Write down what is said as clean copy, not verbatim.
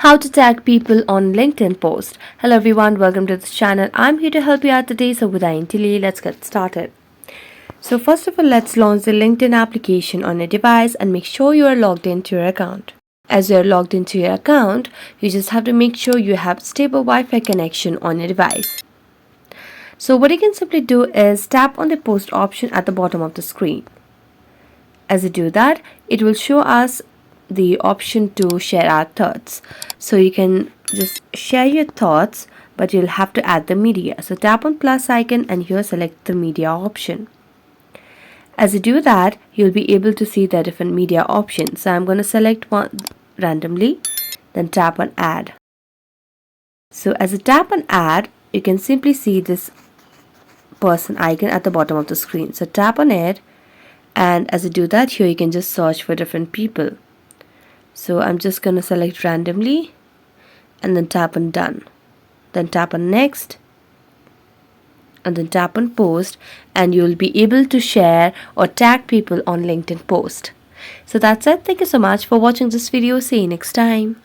How to tag people on LinkedIn post. Hello everyone, welcome to this channel. I'm here to help you out today. So without any delay, let's get started. So first of all, let's launch the LinkedIn application on your device and make sure you are logged into your account. As you're logged into your account, you just have to make sure you have stable Wi-Fi connection on your device. So what you can simply do is tap on the post option at the bottom of the screen. As you do that, it will show us the option to share our thoughts. So you can just share your thoughts, but you'll have to add the media. So tap on plus icon and here select the media option. As you do that, you'll be able to see the different media options. So I'm going to select one randomly, then tap on add. So as you tap on add, you can simply see this person icon at the bottom of the screen. So tap on it, and as you do that, here you can just search for different people. So I'm just going to select randomly and then tap on done. Then tap on next and then tap on post, and you'll be able to share or tag people on LinkedIn post. So that's it. Thank you so much for watching this video. See you next time.